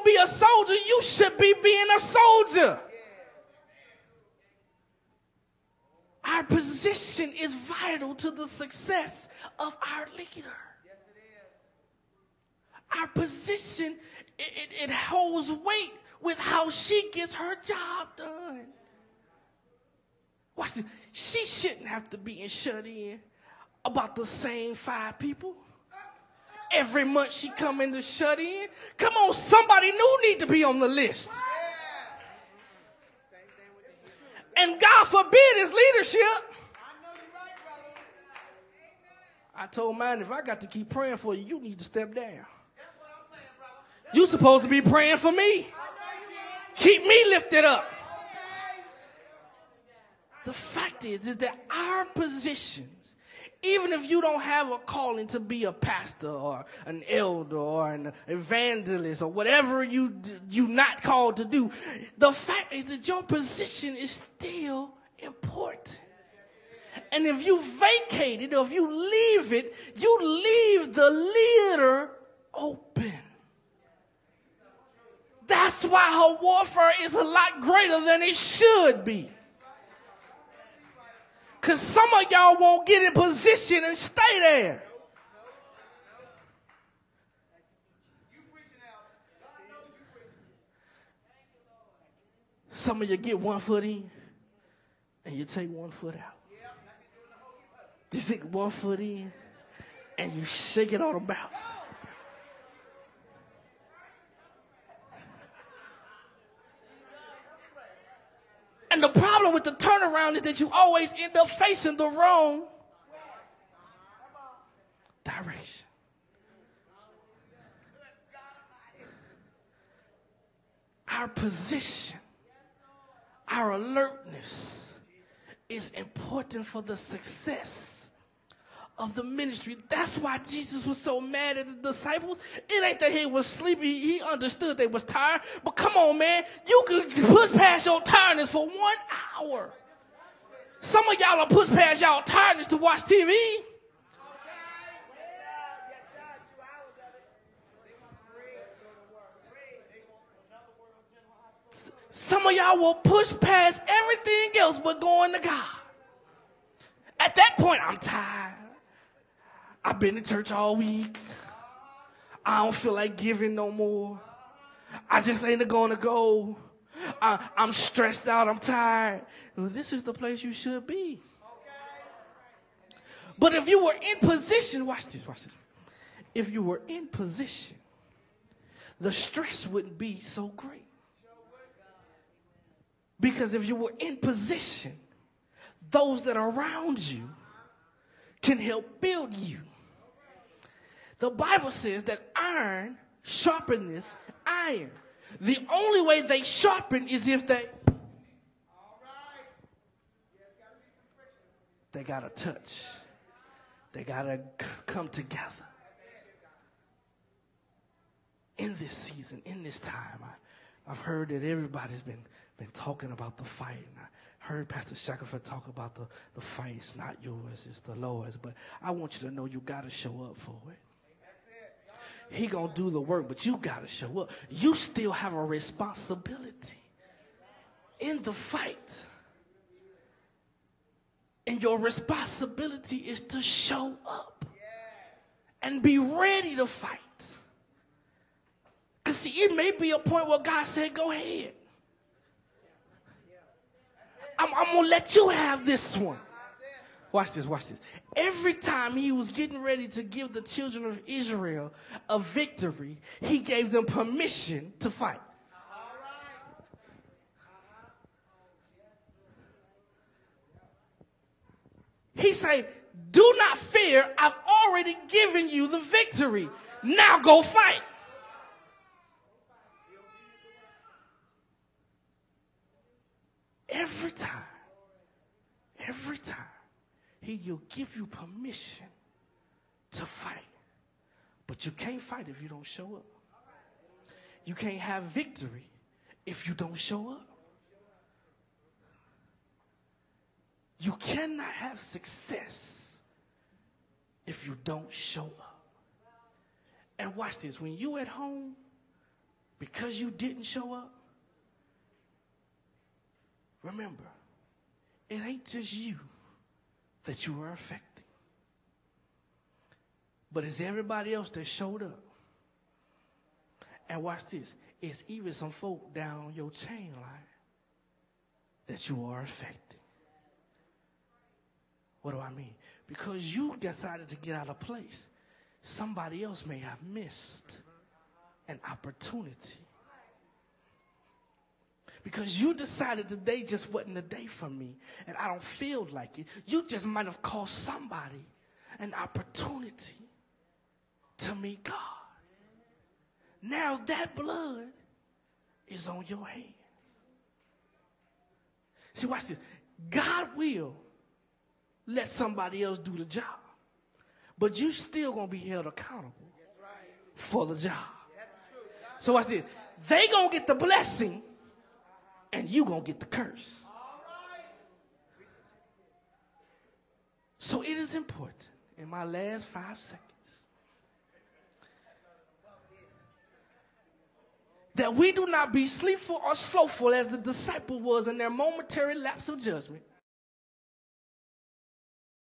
going to be a soldier, you should be being a soldier. Our position is vital to the success of our leader. Our position, it holds weight with how she gets her job done. Watch this. She shouldn't have to be shut in about the same 5 people. Every month she come in to shut in. Come on, somebody new need to be on the list. And God forbid his leadership. I told mine, if I got to keep praying for you, you need to step down. You're supposed to be praying for me. Keep me lifted up. The fact is that our positions, even if you don't have a calling to be a pastor or an elder or an evangelist or whatever you're not called to do, the fact is that your position is still important. And if you vacate it or if you leave it, you leave the leader open. That's why her warfare is a lot greater than it should be. Because some of y'all won't get in position and stay there. Some of you get 1 foot in and you take 1 foot out. You take 1 foot in and you shake it all about. And the problem with the turnaround is that you always end up facing the wrong direction. Our position, our alertness is important for the success of the ministry. That's why Jesus was so mad at the disciples. It ain't that he was sleepy. He understood they was tired. But come on, man. You could push past your tiredness for 1 hour. Some of y'all will push past y'all tiredness to watch TV. Some of y'all will push past everything else but going to God. At that point, I'm tired. I've been to church all week. I don't feel like giving no more. I just ain't going to go. I'm stressed out. I'm tired. Well, this is the place you should be. But if you were in position, watch this. If you were in position, the stress wouldn't be so great. Because if you were in position, those that are around you can help build you. The Bible says that iron sharpeneth iron. The only way they sharpen is if they got to touch. They got to come together. In this season, in this time, I've heard that everybody's been talking about the fight. And I heard Pastor Shackelford talk about the fight. It's not yours, it's the Lord's. But I want you to know you got to show up for it. He going to do the work, but you got to show up. You still have a responsibility in the fight. And your responsibility is to show up and be ready to fight. Because see, it may be a point where God said, go ahead. I'm going to let you have this one. Watch this. Every time he was getting ready to give the children of Israel a victory, he gave them permission to fight. He said, do not fear. I've already given you the victory. Now go fight. Every time, he'll give you permission to fight. But you can't fight if you don't show up. You can't have victory if you don't show up. You cannot have success if you don't show up. And watch this. When you at home, because you didn't show up, remember, it ain't just you that you are affecting, but it's everybody else that showed up. And watch this, it's even some folk down your chain line that you are affecting. What do I mean? Because you decided to get out of place, somebody else may have missed an opportunity. Because you decided today just wasn't the day for me, and I don't feel like it. You just might have cost somebody an opportunity to meet God. Now that blood is on your hands. See, watch this. God will let somebody else do the job, but you still going to be held accountable for the job. So watch this. They going to get the blessing, and you going to get the curse. So it is important, in my last 5 seconds, that we do not be sleepful or slothful as the disciple was in their momentary lapse of judgment,